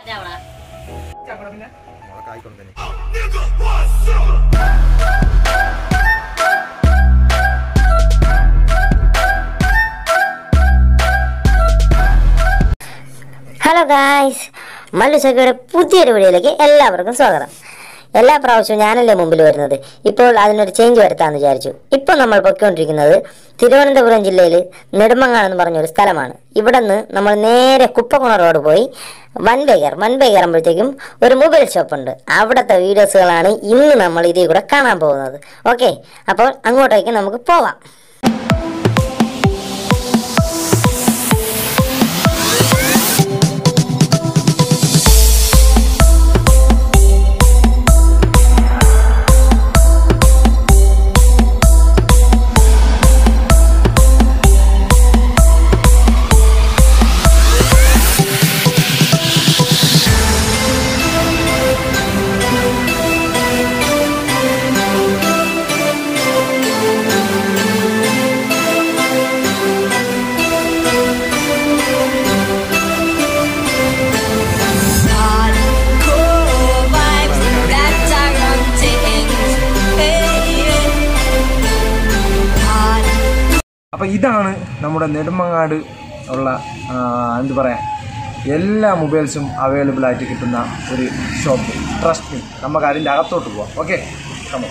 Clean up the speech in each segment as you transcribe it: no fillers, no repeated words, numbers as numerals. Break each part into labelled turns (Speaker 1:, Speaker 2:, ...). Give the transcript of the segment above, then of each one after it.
Speaker 1: Hello guys, Mallu ചക്കയുടെ പുതിയൊരു വീഡിയോയിലേക്ക് എല്ലാവർക്കും സ്വാഗതം. എല്ലാ പ്രാവശ്യവും ഞാനല്ലേ മുമ്പിൽ വരുന്നത്. ഇപ്പോൾ അതിനൊരു ചേഞ്ച് വരുത്താമെന്ന് വിചാരിച്ചു. ഇപ്പോൾ നമ്മൾ പൊയ്ക്കൊണ്ടിരിക്കുന്നത് തിരുവനന്തപുരം ജില്ലയിൽ നെടുമങ്ങാട് എന്ന് പറഞ്ഞൊരു സ്ഥലമാണ്. ഇവിടെ നിന്ന് നമ്മൾ നേരെ കുപ്പക്കുണ റോഡ് പോയി വൺവേ കയറുമ്പോഴത്തേക്കും ഒരു മൊബൈൽ ഷോപ്പുണ്ട്. അവിടുത്തെ വീഡിയോസുകളാണ് ഇന്ന് നമ്മൾ ഇതിൽ കൂടെ കാണാൻ പോകുന്നത്. ഓക്കെ, അപ്പോൾ അങ്ങോട്ടേക്ക് നമുക്ക് പോവാം.
Speaker 2: അപ്പോൾ ഇതാണ് നമ്മുടെ നെടുമങ്ങാട് ഉള്ള എന്ത് പറയാ എല്ലാ മൊബൈൽസും അവൈലബിൾ ആയിട്ട് കിട്ടുന്ന ഒരു ഷോപ്പ്. ട്രസ്റ്റ് മീ, നമുക്ക് അതിൻ്റെ അകത്തോട്ട് പോവാം. Okay, come on.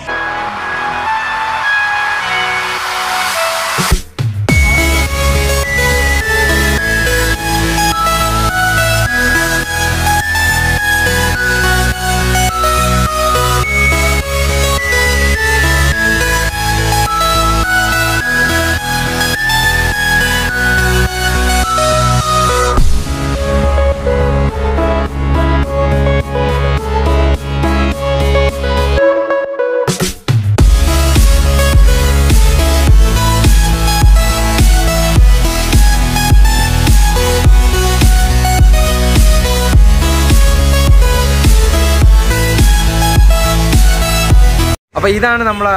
Speaker 2: അപ്പോൾ ഇതാണ് നമ്മളെ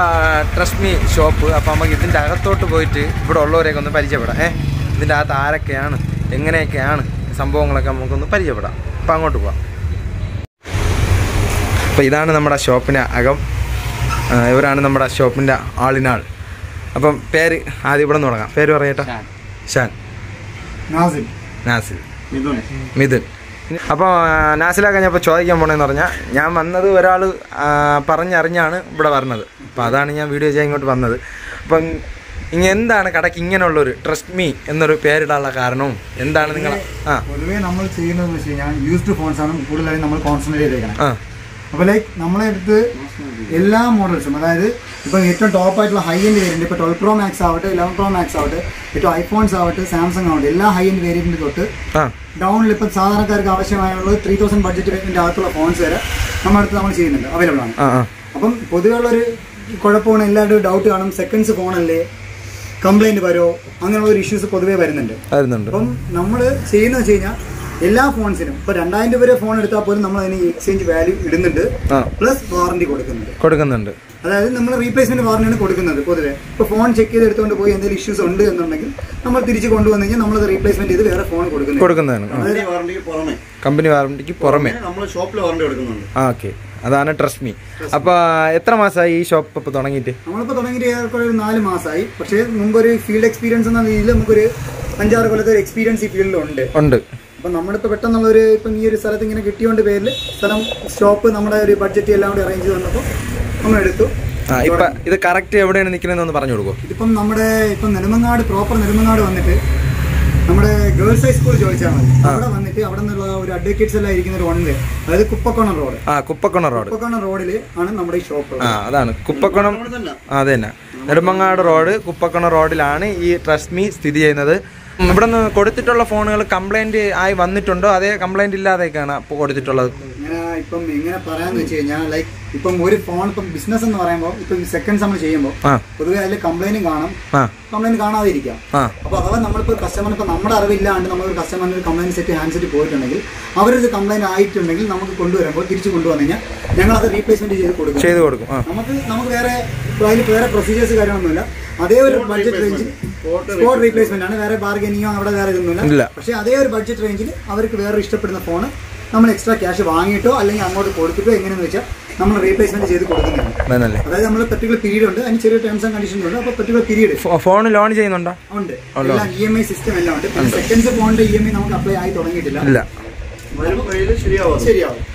Speaker 2: ട്രസ്റ്റ് മീ ഷോപ്പ്. അപ്പോൾ നമുക്ക് ഇതിൻ്റെ അകത്തോട്ട് പോയിട്ട് ഇവിടെ ഉള്ളവരെയൊക്കെ ഒന്ന് പരിചയപ്പെടാം. ഇതിൻ്റെ അകത്ത് ആരൊക്കെയാണ്, എങ്ങനെയൊക്കെയാണ് സംഭവങ്ങളൊക്കെ നമുക്കൊന്ന് പരിചയപ്പെടാം. അപ്പോൾ അങ്ങോട്ട് പോവാം. അപ്പോൾ ഇതാണ് നമ്മുടെ ഷോപ്പിൻ്റെ അകം. ഇവരാണ് നമ്മുടെ ഷോപ്പിൻ്റെ ആളിനാൾ. അപ്പം പേര് ആദ്യം ഇവിടെ നിന്ന് തുടങ്ങാം. പേര് പറയട്ടെ. ഷാൻ, നാസിൽ, മിഥുൻ. അപ്പോൾ നാസിലൊക്കെ ഞാൻ ഇപ്പോൾ ചോദിക്കാൻ പോകണമെന്ന് പറഞ്ഞാൽ, ഞാൻ വന്നത് ഒരാൾ പറഞ്ഞറിഞ്ഞാണ് ഇവിടെ വരുന്നത്. അപ്പോൾ അതാണ് ഞാൻ വീഡിയോ ചെയ്യാൻ ഇങ്ങോട്ട് വന്നത്. അപ്പം എന്താണ് കടയ്ക്ക് ഇങ്ങനെയുള്ളൊരു ട്രസ്റ്റ് മീ എന്നൊരു പേരിടാനുള്ള കാരണവും എന്താണ് നിങ്ങൾ?
Speaker 3: പൊതുവേ നമ്മൾ ചെയ്യുന്നതെന്ന് വെച്ച് കഴിഞ്ഞാൽ യൂസ്ഡ് ഫോൺസ് ആണ് കൂടുതലായി നമ്മൾ കോൺസെൻട്രേറ്റ് ചെയ്തേക്കണം. അപ്പോൾ ലൈക്ക് നമ്മളെ അടുത്ത് എല്ലാ മോഡൽസും, അതായത് ഇപ്പം ഏറ്റവും ടോപ്പ് ആയിട്ടുള്ള ഹൈ എൻഡ് വേരിയൻറ്റ്, ഇപ്പോൾ 12 Pro Max ആവട്ടെ, 11 Pro Max ആവട്ടെ, ഏറ്റവും ഐഫോൺസ് ആവട്ടെ, സാംസങ് ആവട്ടെ, എല്ലാ ഹൈ എൻഡ് വേരിയൻറ്റ് തൊട്ട് ഡൗണിൽ ഇപ്പം സാധാരണക്കാർക്ക് ആവശ്യമായുള്ളത് 3000 ബഡ്ജറ്റ് വേരിയൻറ്റിൻ്റെ അകത്തുള്ള ഫോൺസ് വരെ നമ്മുടെ അടുത്ത് നമ്മൾ ചെയ്യുന്നുണ്ട്, അവൈലബിൾ ആണ്. അപ്പം പൊതുവെ ഉള്ളൊരു കുഴപ്പമാണ്, എല്ലാവരുടെയും ഡൗട്ട് കാണും, സെക്കൻഡ്സ് ഫോണല്ലേ, കംപ്ലൈൻറ്റ് വരുമോ, അങ്ങനെയുള്ളൊരു ഇഷ്യൂസ് പൊതുവേ വരുന്നുണ്ട്. അപ്പം നമ്മൾ ചെയ്യുന്നത് വെച്ച് കഴിഞ്ഞാൽ എല്ലാ ഫോൺസിനും ഇപ്പോൾ 2000 രൂപ വരെ ഫോൺ എടുത്താൽ പോലും നമ്മൾ അതിന് എക്സ്ചേഞ്ച് വാല്യൂ ഇടുന്നുണ്ട്, പ്ലസ് വാറണ്ടി കൊടുക്കുന്നുണ്ട്. അതായത് നമ്മൾ റീപ്ലേസ്മെന്റ് വാറണ്ടിയാണ് കൊടുക്കുന്നത്. പൊതുവെ ഇപ്പോൾ ഫോൺ ചെക്ക് ചെയ്ത് എടുത്തുകൊണ്ട് പോയി എന്തെങ്കിലും ഇഷ്യൂസ് ഉണ്ട് എന്നുണ്ടെങ്കിൽ നമ്മൾ തിരിച്ച് കൊണ്ടുവന്നു കഴിഞ്ഞാൽ നമ്മളത് റീപ്ലേസ്മെന്റ് ചെയ്ത് വേറെ ഫോൺ കൊടുക്കുന്നതാണ്.
Speaker 2: കമ്പനി വാറണ്ടിക്ക് പുറമെ
Speaker 3: നമ്മൾ ഷോപ്പിൽ വാറണ്ടി കൊടുക്കുന്നുണ്ട്.
Speaker 2: ഓക്കെ, അതാണ് ട്രസ്റ്റ് മീ. അപ്പോൾ എത്ര മാസമായി ഈ ഷോപ്പ് ഇപ്പോൾ തുടങ്ങിയിട്ട്?
Speaker 3: നമ്മളിപ്പോൾ തുടങ്ങിയിട്ട് ഏറെക്കുറെ 4 മാസമായി. പക്ഷേ മുമ്പൊരു ഫീൽഡ് എക്സ്പീരിയൻസ് എന്ന രീതിയിൽ നമുക്കൊരു 5-6 കൊല്ലത്തെ ഒരു എക്സ്പീരിയൻസ് ഈ ഫീൽഡിലുണ്ട്. അപ്പം നമ്മളിപ്പോൾ പെട്ടെന്നുള്ളൊരു ഇപ്പം ഈ ഒരു സ്ഥലത്ത് ഇങ്ങനെ കിട്ടിയോണ്ട് പേരിൽ സ്ഥലം, ഷോപ്പ്, നമ്മുടെ ഒരു ബഡ്ജറ്റ് എല്ലാം കൂടി അറേഞ്ച് ചെയ്ത് വന്നപ്പോൾ നമ്മൾ എടുത്തു.
Speaker 2: ഇപ്പം ഇത് കറക്റ്റ് എവിടെയാണ് നിൽക്കുന്നതെന്ന് പറഞ്ഞു കൊടുക്കും.
Speaker 3: ഇതിപ്പം നമ്മുടെ ഇപ്പം നെടുമങ്ങാട്, പ്രോപ്പർ നെടുമങ്ങാട് വന്നിട്ട് നമ്മുടെ ഗേൾസ് ഹൈസ്കൂൾ ചോദിച്ചാൽ മതി. അവിടെ വന്നിട്ട് അവിടെ നിന്നുള്ള ഒരു അഡ്വക്കേറ്റ്സ് എല്ലാം ഇരിക്കുന്ന ഒരു 1 വേ, അതായത് കുപ്പക്കുണ റോഡിൽ ആണ് നമ്മുടെ ഈ ഷോപ്പ്.
Speaker 2: അതാണ് കുപ്പക്കുണം, അത് തന്നെ നെടുമങ്ങാട് റോഡ്, കുപ്പക്കുണ റോഡിലാണ് ഈ ട്രസ്റ്റ് മീ സ്ഥിതി ചെയ്യുന്നത്. ഇവിടെ നിന്ന് കൊടുത്തിട്ടുള്ള ഫോണുകൾ കംപ്ലൈന്റ് ആയി വന്നിട്ടുണ്ടോ, അതേ കംപ്ലൈന്റ് ഇല്ലാതെയൊക്കെയാണ് കൊടുത്തിട്ടുള്ളത്?
Speaker 3: ഇപ്പം എങ്ങനെ പറയാന്ന് വെച്ച് കഴിഞ്ഞാൽ, ലൈക്ക് ഇപ്പം ഒരു ഫോൺ ഇപ്പം ബിസിനസ് എന്ന് പറയുമ്പോൾ ഇപ്പം സെക്കൻഡ്സ് നമ്മൾ ചെയ്യുമ്പോൾ പൊതുവെ അതിൽ കംപ്ലൈന്റ് കാണാം, കംപ്ലൈന്റ് കാണാതിരിക്കാം. അപ്പൊ അഥവാ നമ്മളിപ്പോൾ കസ്റ്റമർ, ഇപ്പം നമ്മുടെ അറിവില്ലാണ്ട് നമ്മളൊരു കസ്റ്റമറിന് ഒരു കംപ്ലൈന്റ് സെറ്റ് ഹാൻഡ് സെറ്റ് പോയിട്ടുണ്ടെങ്കിൽ, അവരൊരു കംപ്ലൈന്റ് ആയിട്ടുണ്ടെങ്കിൽ നമുക്ക് കൊണ്ടുവരുമ്പോൾ തിരിച്ചു കൊണ്ടുവന്നു കഴിഞ്ഞാൽ ഞങ്ങൾ അത് റീപ്ലേസ്മെന്റ് ചെയ്ത് കൊടുക്കും. നമുക്ക് വേറെ പ്രൊസീജിയേഴ്സ് കാര്യമൊന്നുമില്ല. അതേ ഒരു ബഡ്ജറ്റ് റേഞ്ചിൽ സ്പോട്ട് റീപ്ലേസ്മെന്റ് ആണ്, വേറെ ബാർഗനിങ്ങോ അവിടെ വേറെ ഇതൊന്നുമില്ല. പക്ഷെ അതേ ഒരു ബഡ്ജറ്റ് റേഞ്ചിൽ അവർക്ക് വേറെ ഇഷ്ടപ്പെടുന്ന ഫോൺ നമ്മൾ എക്സ്ട്രാ ക്യാഷ് വാങ്ങിയിട്ടോ അല്ലെങ്കിൽ അങ്ങോട്ട് കൊടുത്തിട്ടോ എങ്ങനെയാണെന്ന് വെച്ചാൽ നമ്മൾ റീപ്ലേസ്മെന്റ് ചെയ്ത് കൊടുക്കുന്നുണ്ട്. അതായത് നമ്മൾ പെർട്ടിക്കുലർ പീരീഡ് ഉണ്ട്, അതിന് ചെറിയ ടേംസ് ആൻഡ് കണ്ടീഷൻസ് ഉണ്ട്. അപ്പോൾ പെർട്ടിക്കുലർ പീരീഡ്
Speaker 2: ഫോൺ ലോൺ ചെയ്യുന്നുണ്ടോ?
Speaker 3: ഉണ്ട്, എല്ലാം EMI സിസ്റ്റം എല്ലാം ഉണ്ട്. പിന്നെ സെക്കൻഡ്സ് ഫോണിന്റെ EMI നമുക്ക് അപ്ലൈ ആയി തുടങ്ങിയിട്ടില്ല.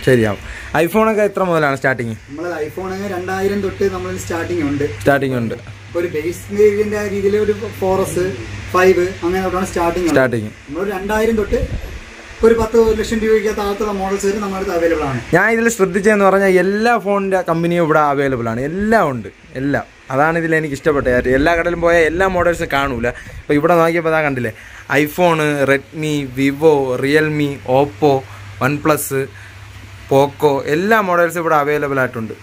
Speaker 2: ശരിയാവും. ഐഫോണൊക്കെ എത്ര മുതലാണ് സ്റ്റാർട്ടിങ്?
Speaker 3: നമ്മളെ ഐഫോൺ 2000 തൊട്ട് നമ്മൾ സ്റ്റാർട്ടിങ് ഉണ്ട്. ഒരു ബേസ് വേരിയന്റ് രീതിയിൽ ഒരു 4S 5 അങ്ങനെ സ്റ്റാർട്ടിങ്. നമ്മൾ 2000 തൊട്ട് ഒരു 10 ലക്ഷം രൂപയ്ക്ക് താഴത്തുള്ള മോഡൽസ് വരെ നമ്മുടെ അടുത്ത് അവൈലബിൾ ആണ്.
Speaker 2: ഞാൻ ഇതിൽ ശ്രദ്ധിച്ചതെന്ന് പറഞ്ഞാൽ എല്ലാ ഫോണിന്റെ കമ്പനിയും ഇവിടെ അവൈലബിൾ ആണ്. എല്ലാം ഉണ്ട്, എല്ലാം. അതാണ് ഇതിൽ എനിക്ക് ഇഷ്ടപ്പെട്ടത്. എല്ലാ കടയിലും പോയാൽ എല്ലാ മോഡൽസും കാണൂല. അപ്പോൾ ഇവിടെ നോക്കിയപ്പോൾ അതാ കണ്ടില്ലേ, iPhone, Redmi, Vivo, Realme, Oppo, OnePlus, പോക്കോ എല്ലാ മോഡൽസും ഇവിടെ അവൈലബിൾ ആയിട്ടുണ്ട്.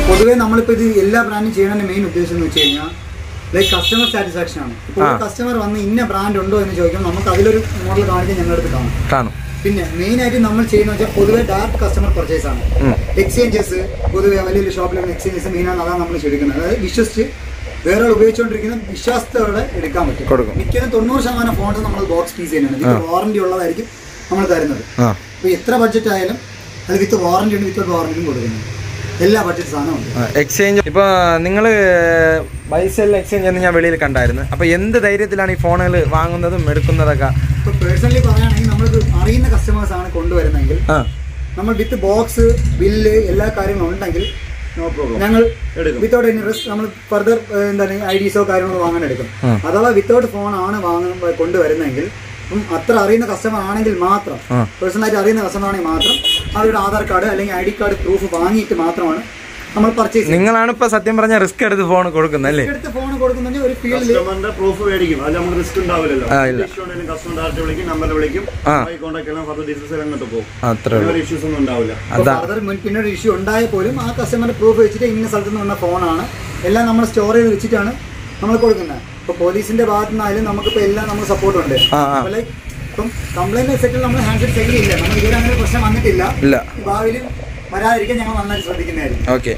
Speaker 3: പൊതുവേ നമ്മളിപ്പോൾ ഇത് എല്ലാ ബ്രാൻഡും ചെയ്യണതിന്റെ മെയിൻ ഉദ്ദേശം എന്ന് വെച്ച് കഴിഞ്ഞാൽ ലൈക്ക് കസ്റ്റമർ സാറ്റിസ്ഫാക്ഷൻ ആണ്. ഇപ്പോൾ കസ്റ്റമർ വന്ന് ഇന്ന ബ്രാൻഡ് ഉണ്ടോ എന്ന് ചോദിക്കുമ്പോൾ നമുക്ക് അതിലൊരു മോഡൽ കാണിക്കാൻ ഞങ്ങളുടെ അടുത്ത് കാണും. പിന്നെ മെയിൻ ആയിട്ട് നമ്മൾ ചെയ്യുന്ന വെച്ചാൽ പൊതുവെ ഡയറക്റ്റ് കസ്റ്റമർ പർച്ചേസ് ആണ്. എക്സ്ചേഞ്ചസ് പൊതുവെ വലിയ ഷോപ്പിലുള്ള എക്സ്ചേഞ്ചസ് മെയിനാണ്, അതാണ് നമ്മൾ ചെയ്തിരിക്കുന്നത്. അതായത് വിശ്വസിച്ച് വേറെ ഉപയോഗിച്ചുകൊണ്ടിരിക്കുന്ന വിശ്വാസത്തോടെ എടുക്കാൻ പറ്റും. മിക്കതും 90% ഫോൺസ് നമ്മൾ ബോക്സ് പീസ് ചെയ്യുന്നുണ്ട്. വാറന്റി ഉള്ളതായിരിക്കും നമ്മൾ തരുന്നത്. അപ്പോൾ എത്ര ബഡ്ജറ്റ് ആയാലും അത് വിത്ത് വാറന്റി ഉണ്ട്, വിത്തൗട്ട് വാറന്റിയും കൊടുക്കുന്നത്. എല്ലാ ബഡ്ജറ്റ് സാധനവും
Speaker 2: എക്സ്ചേഞ്ച്. ഇപ്പോൾ നിങ്ങൾ ബൈസെൽ എക്സ്ചേഞ്ച് എന്ന് ഞാൻ വെളിയിൽ കണ്ടായിരുന്നു. അപ്പോൾ എന്ത് ധൈര്യത്തിലാണ് ഈ ഫോണുകൾ വാങ്ങുന്നതും എടുക്കുന്നതൊക്കെ?
Speaker 3: ഇപ്പോൾ പേഴ്സണലി പറയുകയാണെങ്കിൽ നമ്മൾക്ക് അറിയുന്ന കസ്റ്റമേഴ്സ് ആണ് കൊണ്ടുവരുന്നതെങ്കിൽ നമ്മൾ വിത്ത് ബോക്സ്, ബില്ല് എല്ലാ കാര്യങ്ങളും ഉണ്ടെങ്കിൽ ഞങ്ങൾ വിത്തൗട്ട് എനി റിസ്ക് നമ്മൾ ഫർദർ എന്താണ് IDസോ കാര്യങ്ങളോ വാങ്ങാൻ എടുക്കും. അഥവാ വിത്തൗട്ട് ഫോൺ ആണ് കൊണ്ടുവരുന്നതെങ്കിൽ അത്ര അറിയുന്ന കസ്റ്റമർ ആണെങ്കിൽ മാത്രം, പേഴ്സണലായിട്ട് അറിയുന്ന കസ്റ്റമർ ആണെങ്കിൽ മാത്രം അവരുടെ ആധാർ കാർഡ് അല്ലെങ്കിൽ ID കാർഡ് പ്രൂഫ് വാങ്ങിയിട്ട് മാത്രമാണ് നമ്മൾ പർച്ചേസ്.
Speaker 2: നിങ്ങളാണ് ഇപ്പൊ സത്യം പറഞ്ഞ റിസ്ക് എടുത്ത് ഫോൺ കൊടുക്കുന്നത് അല്ലേ?
Speaker 3: ഫോൺ കൊടുക്കുന്ന ഒരു ഫീൽഡിൽ
Speaker 4: പ്രൂഫ് മേടിക്കും, അത് നമ്മൾ റിസ്ക് ഉണ്ടാവില്ലല്ലോ. കസ്റ്റമർ ഡയറക്റ്റ് വിളിക്കും, നമ്പർ വിളിക്കും, കോൺടാക്ട് എല്ലാം ഫർദർ ഡീറ്റെയിൽസ് എല്ലാം അങ്ങോട്ട് പോകും.
Speaker 2: അത്ര
Speaker 4: ഇഷ്യൂസ് ഒന്നും ഉണ്ടാവില്ല.
Speaker 3: ഫർദർ പിന്നെ ഒരു ഇഷ്യൂ ഉണ്ടായാൽ പോലും ആ കസ്റ്റമറിന്റെ പ്രൂഫ് വെച്ചിട്ട് ഇന്ന സ്ഥലത്ത് നിന്ന് വന്ന ഫോണാണ് എല്ലാം നമ്മൾ സ്റ്റോർ ചെയ്ത് വെച്ചിട്ടാണ് നമ്മൾ കൊടുക്കുന്നത്. ഇപ്പൊ പോലീസിന്റെ ഭാഗത്തു നിന്നായാലും നമുക്കിപ്പോ എല്ലാം നമുക്ക് സപ്പോർട്ട് ഉണ്ട്. ലൈക്ക് ഇപ്പം കംപ്ലൈന്റ് സെറ്റിൽ നമ്മൾ ഹാൻഡ്സെറ്റ് ചെയ്യില്ല, നമ്മൾ ഇതുവരെ അങ്ങനെ പ്രശ്നം വന്നിട്ടില്ല. ഭാവിയിലും വരാതിരിക്കാൻ ഞങ്ങൾ നന്നായിട്ട് ശ്രദ്ധിക്കുന്നതായിരിക്കും.
Speaker 2: ഓക്കെ,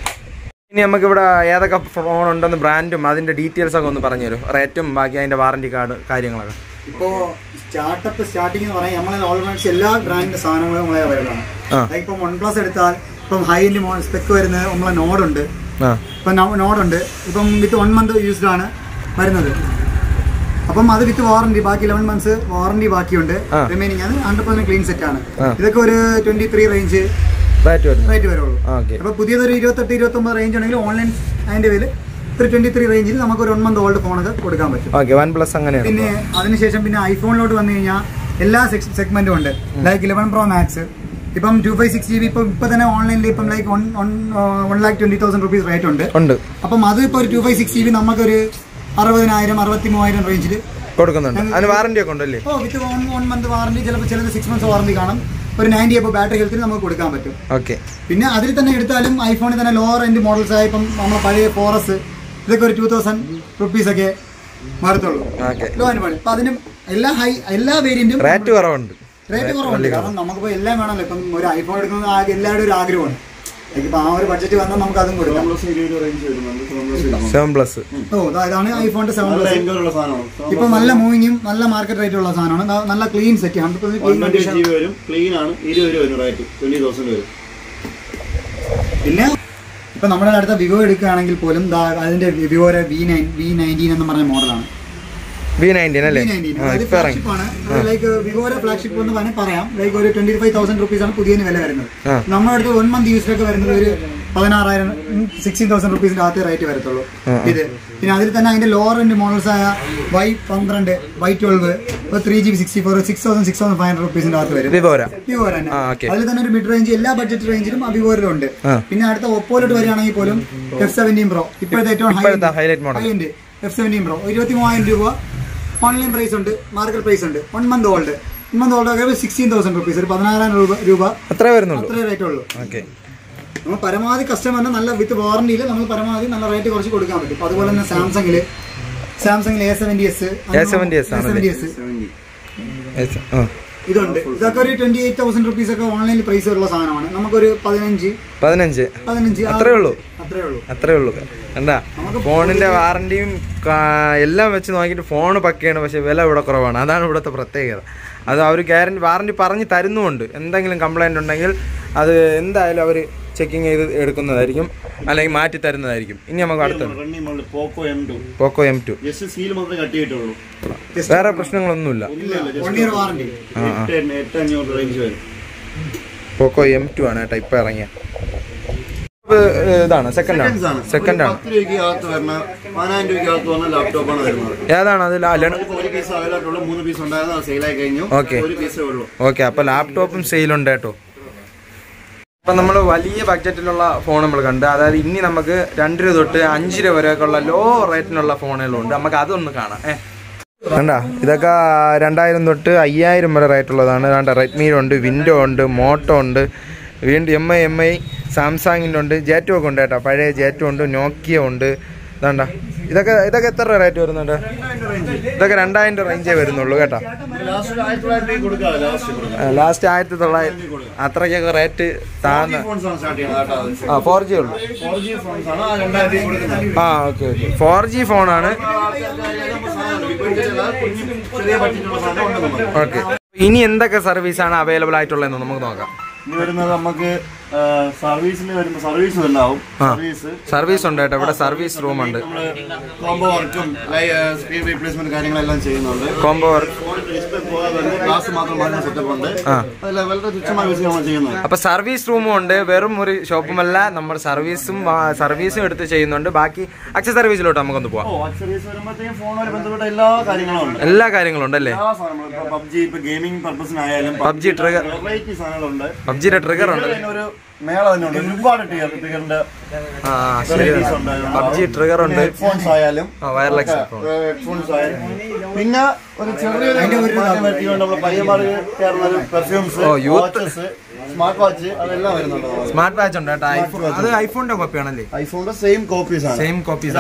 Speaker 2: ഇനി നമുക്കിവിടെ ഏതൊക്കെ ഫോൺ ഉണ്ടെന്ന് ബ്രാൻഡും അതിന്റെ ഡീറ്റെയിൽസ് ഒക്കെ ഒന്ന് പറഞ്ഞു തരും, റേറ്റും ബാക്കി അതിന്റെ വാറന്റി കാർഡ് കാര്യങ്ങളൊക്കെ.
Speaker 3: ഇപ്പോൾ സ്റ്റാർട്ടിംഗ് എന്ന് പറയാൻ നമ്മളെ ഓൾമോസ്റ്റ് എല്ലാ ബ്രാൻഡിന്റെ സാധനങ്ങളും നമ്മളെ അവൈലബിൾ ആണ്. ലൈക്ക് ഇപ്പം OnePlus എടുത്താൽ ഇപ്പം ഹൈ എൻഡ് സ്പെക്ക് വരുന്നത് നമ്മളെ നോഡുണ്ട്. ഇപ്പം നോഡുണ്ട്, ഇപ്പം വിത്ത് 1 month യൂസ്ഡ് ആണ് വരുന്നത്. അപ്പം അത് വിത്ത് വാറന്റി, ബാക്കി 11 months വാറന്റി ബാക്കിയുണ്ട്. റിമൈനിങ് ആണ് 100% ക്ലീൻ സെറ്റ് ആണ്. ഇതൊക്കെ ഒരു 23 റേഞ്ച് റേറ്റ് വരുള്ളൂ. അപ്പൊ പുതിയതൊരു 28-29 റേഞ്ച് ഉണ്ടെങ്കിൽ ഓൺലൈൻ അതിന്റെ പേര് ഒരു 23 റേഞ്ചിൽ നമുക്ക് ഒരു 1 month ഓൾഡ് ഫോണൊക്കെ കൊടുക്കാൻ പറ്റും. പിന്നെ അതിനുശേഷം പിന്നെ ഐഫോണിലോട്ട് വന്നു കഴിഞ്ഞാൽ എല്ലാ സെഗ്മെന്റും ഉണ്ട്. ലൈക്ക് 11 Pro Max ഇപ്പം 256GB ഇപ്പൊ തന്നെ ഓൺലൈനിൽ ഇപ്പം ലൈക്ക് 1,20,000 rupees റേറ്റ് ഉണ്ട്. അപ്പം അത് ഇപ്പൊ ഒരു 256GB നമുക്കൊരു 60,000 63,000 റേഞ്ചിൽ
Speaker 2: കൊടുക്കുന്നുണ്ട്. അതിന് വാറന്റി ഒക്കെ ഉണ്ടല്ലേ?
Speaker 3: വിത്ത് 1 month വാറന്റി, ചിലപ്പോൾ 6 months വാറന്റി കാണും. ഒരു 90 അപ്പോൾ ബാറ്ററി ഹെൽത്തിന് നമുക്ക് കൊടുക്കാൻ പറ്റും. പിന്നെ അതിൽ തന്നെ എടുത്താലും ഐഫോണിൽ തന്നെ ലോവർ എൻഡ് മോഡൽസ് ആയി ഇപ്പം നമ്മൾ പഴയ 4S ഇതൊക്കെ ഒരു 2,000 rupees ഒക്കെ മാറത്തുള്ളൂ. Law and model. അപ്പൊ അതിനും എല്ലാ വേരിയന്റും റേറ്റ് കുറവുണ്ട്. കാരണം നമുക്കിപ്പോൾ എല്ലാം വേണമല്ലോ. ഇപ്പം ഒരു ഐഫോൺ എടുക്കുന്നത് എല്ലാവരുടെ ഒരു ആഗ്രഹമാണ്. ഇപ്പൊ ആ ഒരു ബഡ്ജറ്റ് വന്നാൽ നമുക്ക് അതും കൊടുക്കാം.
Speaker 2: 7+
Speaker 3: അതാണ് ഐഫോണിന്റെ 7+. ഇപ്പൊ നല്ല മൂവിങ്ങും നല്ല മാർക്കറ്റ് റേറ്റ് ഉള്ള സാധനമാണ്. നല്ല ക്ലീൻ സെറ്റ്, 100%
Speaker 4: വരും, ക്ലീൻ ആണ്. 20 വരും റേറ്റ്, 20,000 വരും.
Speaker 3: പിന്നെ ഇപ്പൊ നമ്മുടെ അടുത്ത വിവോ എടുക്കുകയാണെങ്കിൽ പോലും അതിന്റെ വിവോയുടെ V19 എന്ന് പറഞ്ഞ മോഡലാണ്.
Speaker 2: V19 അല്ലേ?
Speaker 3: ഫ്ലാഗ്ഷിപ്പ് ആണ്. ലൈക്ക് വിവോയുടെ ഫ്ലാഗ്ഷിപ്പ് എന്ന് പറയാം. ലൈക്ക് ഒരു 25,000 rupees ആണ് പുതിയ വില വരുന്നത്. നമ്മുടെ അടുത്ത് 1 month യൂസിലൊക്കെ വരുന്നത് ഒരു 16,000 16,000 റുപ്പീസിന്റെ അകത്ത് റേറ്റ് വരത്തുള്ളൂ ഇത്. പിന്നെ അതിൽ തന്നെ അതിന്റെ ലോവർ എൻഡ് മോഡൽസ് ആയ Y12 Y12 3GB 64 6,500 റുപ്പീസിന്റെ അകത്ത് വരും. വിവോ തന്നെ. അതിൽ തന്നെ ഒരു മിഡ് റേഞ്ച് എല്ലാ ബഡ്ജറ്റ് റേഞ്ചിലും വിവോയിലുണ്ട്. പിന്നെ അടുത്ത ഒപ്പോയിലോട്ട് വരികയാണെങ്കിൽ പോലും F17 Pro ഇപ്പോഴത്തെ ഏറ്റവും ഹൈലൈറ്റ് മോഡൽ F17 Pro 23,000 രൂപ ഓൺലൈൻ പ്രൈസ് ഉണ്ട്, മാർക്കറ്റ് പ്രൈസ് ഉണ്ട്. 1 month old ഒക്കെ 16,000 റുപ്പീസ്, ഒരു 16,000 രൂപ അത്രേ റേറ്റ് ഉള്ളൂ. നമ്മൾ പരമാവധി കസ്റ്റമറിന് നല്ല വിത്ത് വാറണ്ടിയിൽ നമ്മൾ പരമാവധി നല്ല റേറ്റ് കുറച്ച് കൊടുക്കാൻ പറ്റും. അതുപോലെ തന്നെ സാംസങ്ങിൽ A70s ഇതുണ്ട്. ഇതൊക്കെ ഒരു 28,000 റുപ്പീസ് ഒക്കെ ഓൺലൈനിൽ പ്രൈസ് ഉള്ള സാധനമാണ്. നമുക്കൊരു 15
Speaker 2: അത്രേ ഉള്ളൂ. എന്താ ഫോണിന്റെ വാറണ്ടിയും എല്ലാം വെച്ച് നോക്കിയിട്ട് ഫോൺ പക്കയാണ്, പക്ഷെ വില ഇവിടെ കുറവാണ്. അതാണ് ഇവിടുത്തെ പ്രത്യേകത. അത് അവർ വാറണ്ടി പറഞ്ഞ് തരുന്നുമുണ്ട്. എന്തെങ്കിലും കംപ്ലൈൻറ്റ് ഉണ്ടെങ്കിൽ അത് എന്തായാലും അവർ ചെക്കിങ് ചെയ്ത് എടുക്കുന്നതായിരിക്കും, അല്ലെങ്കിൽ മാറ്റി തരുന്നതായിരിക്കും. ഇനി നമുക്ക് അടുത്ത പോക്കോ M2 വേറെ പ്രശ്നങ്ങളൊന്നുമില്ല. പോക്കോ M2 ആണ് കേട്ടോ ഇപ്പം ഇറങ്ങിയ. ഇതാണ് സെക്കൻഡ് ആണ്.
Speaker 4: 10 രൂപയ്ക്കകത്ത് വരുന്ന 15 രൂപയ്ക്കകത്ത് വന്ന ലാപ്ടോപ്പാണ് വരുന്നത്.
Speaker 2: ഏതാണ് അത്?
Speaker 4: ഒരു പീസ് അവൈലബിൾ 3 പീസ് ഉണ്ടായിരുന്നു, സെയിലായി കഴിഞ്ഞു. ഒരു പീസേ ഉള്ളൂ.
Speaker 2: ഓക്കെ, അപ്പൊ ലാപ്ടോപ്പും സെയിലുണ്ട് കേട്ടോ. അപ്പൊ നമ്മൾ വലിയ ബഡ്ജറ്റിലുള്ള ഫോൺ നമ്മൾ കണ്ട്, അതായത് ഇനി നമുക്ക് 2 രൂപ തൊട്ട് 5 രൂപ വരെയൊക്കെയുള്ള ലോ റേറ്റിനുള്ള ഫോണുകളുണ്ട്. നമുക്ക് അതൊന്ന് കാണാം. വേണ്ട, ഇതൊക്കെ 2,000 തൊട്ട് 5,000 വരെ റേറ്റുള്ളതാണ്. വേണ്ട, റെഡ്മിയിലുണ്ട്, വിൻഡോ ഉണ്ട്, മോട്ടോ ഉണ്ട്, വീണ്ടും MI സാംസങ്ങിൻ്റെ ഉണ്ട്, ജേറ്റോ ഒക്കെ ഉണ്ട് കേട്ടോ. പഴയ ജേറ്റോ ഉണ്ട്, നോക്കിയ ഉണ്ട്. വേണ്ട, ഇതൊക്കെ എത്ര റേറ്റ് വരുന്നുണ്ട്? ഇതൊക്കെ 2,000 റേഞ്ചേ വരുന്നുള്ളൂ കേട്ടോ. ലാസ്റ്റ് 1,900 അത്രയ്ക്കൊക്കെ റേറ്റ് താഴ്ന്ന 4G ഉള്ളു. ഓക്കെ 4G ഫോണാണ്. ഓക്കെ, ഇനി എന്തൊക്കെ സർവീസാണ് അവൈലബിൾ ആയിട്ടുള്ളതെന്ന് നമുക്ക് നോക്കാം.
Speaker 4: ഇനി വരുന്നത് നമുക്ക് സർവീസിന് വരുമ്പോൾ സർവീസ് ഉണ്ടാവും.
Speaker 2: സർവീസ് ഉണ്ട് കേട്ടോ. ഇവിടെ സർവീസ് റൂം ഉണ്ട്.
Speaker 4: കോംബോ വർക്കും സ്ക്രീൻ റീപ്ലേസ്മെന്റ് കാര്യങ്ങളെല്ലാം ചെയ്യുന്നുണ്ട്.
Speaker 2: കോംബോ വർക്ക്
Speaker 4: ഗ്ലാസ് മാത്രം സെറ്റപ്പ് ഉണ്ട്. അതിൽ വളരെ തുച്ഛമായ വിഷയം നമ്മൾ ചെയ്യുന്നത്.
Speaker 2: അപ്പൊ സർവീസ് റൂമും ഉണ്ട്. വെറും ഒരു ഷോപ്പുമല്ല, നമ്മൾ സർവീസും എടുത്ത് ചെയ്യുന്നുണ്ട്. ബാക്കി അക്സസറീസിലോട്ട് നമുക്കൊന്ന് പോവാം.
Speaker 4: അക്സസറീസ് വരുമ്പോഴത്തേക്കും ഫോണുമായി ബന്ധപ്പെട്ട എല്ലാ കാര്യങ്ങളും ഉണ്ട്.
Speaker 2: അല്ലേ?
Speaker 4: പബ്ജി ഇപ്പൊ ഗെയിമിംഗ് പർപ്പസിനായാലും
Speaker 2: പബ്ജി ട്രിഗർ,
Speaker 4: സാധനങ്ങളുണ്ട്.
Speaker 2: പബ്ജിയുടെ ട്രിഗർ ഉണ്ട്.
Speaker 4: ഒരു മേള തന്നെ ഉണ്ട്. ഒരുപാട് ട്രിഗറിന്റെ
Speaker 2: പബ്ജി ട്രിഗർ ഉണ്ട്.
Speaker 4: ഹെഡ്ഫോൺസ് ആയാലും
Speaker 2: വയർലെസ്
Speaker 4: ഹെഡ്ഫോൺസ് ആയാലും പിന്നെ ഒരു ചെറിയൊരു നമ്മൾ പയ്യന്മാർ കേറുന്ന പെർഫ്യൂംസ്, വാച്ചസ്, സ്മാർട്ട് വാച്ച് അതെല്ലാം വരുന്നുണ്ട്.
Speaker 2: സ്മാർട്ട് വാച്ച് ഉണ്ട് കേട്ടോ. അത് ഐഫോണിന്റെ കോപ്പിയാണല്ലേ?
Speaker 4: ഐഫോണിന്റെ സെയിം കോപ്പീസ് ആണ്.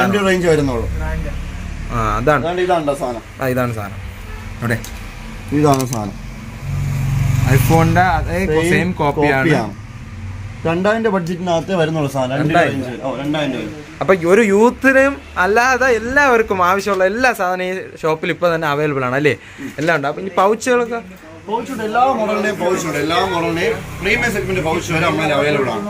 Speaker 4: 2 റേഞ്ച് വരുന്നുള്ളൂ.
Speaker 2: അതാണ്
Speaker 4: സാധനം.
Speaker 2: ഇതാണ് സാധനം. ഇവിടെ
Speaker 4: ഇതാണ് സാധനം.
Speaker 2: ഐഫോണിന്റെ അതേ സെയിം കോപ്പിയാണ്.
Speaker 4: 2,000 ബഡ്ജറ്റിനകത്ത് വരുന്നുള്ള സാധനം. 2,000 വരും.
Speaker 2: അപ്പൊ ഒരു യൂത്തിനും അല്ലാതെ എല്ലാവർക്കും ആവശ്യമുള്ള എല്ലാ സാധനം ഈ ഷോപ്പിൽ ഇപ്പൊ തന്നെ അവൈലബിൾ ആണ് അല്ലേ? എല്ലാം ഉണ്ട്. അപ്പൊ ഈ പൗച്ചുകളൊക്കെ
Speaker 4: എല്ലാ മോഡലിന്റെയും പൗച്ചുണ്ട്. എല്ലാ മോഡലിന്റെയും പ്രീമിയം സെഗ്മെന്റ് പൗച്ച് വരെ നമ്മൾ അവൈലബിൾ ആണ്.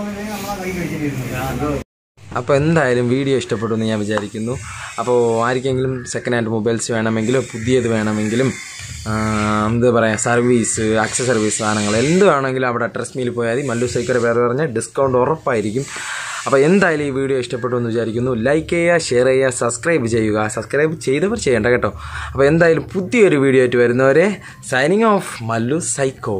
Speaker 2: അപ്പോൾ എന്തായാലും വീഡിയോ ഇഷ്ടപ്പെട്ടു എന്ന് ഞാൻ വിചാരിക്കുന്നു. അപ്പോൾ ആർക്കെങ്കിലും സെക്കൻഡ് ഹാൻഡ് മൊബൈൽസ് വേണമെങ്കിലും പുതിയത് വേണമെങ്കിലും എന്താ പറയുക, സർവീസ്, അക്സസറീസ് സാധനങ്ങൾ എന്ത് വേണമെങ്കിലും അവിടെ ട്രസ്റ്റ് പോയാൽ മതി. മല്ലു സൈക്കിളുടെ പേര് പറഞ്ഞാൽ ഡിസ്കൗണ്ട് ഉറപ്പായിരിക്കും. അപ്പോൾ എന്തായാലും ഈ വീഡിയോ ഇഷ്ടപ്പെട്ടു എന്ന് വിചാരിക്കുന്നു. ലൈക്ക് ചെയ്യുക, ഷെയർ ചെയ്യുക, സബ്സ്ക്രൈബ് ചെയ്യുക. സബ്സ്ക്രൈബ് ചെയ്തവർ ചെയ്യേണ്ട കേട്ടോ. അപ്പോൾ എന്തായാലും പുതിയൊരു വീഡിയോ ആയിട്ട് വരുന്നവരെ സൈനിങ് ഓഫ്, മല്ലു സൈക്കോ.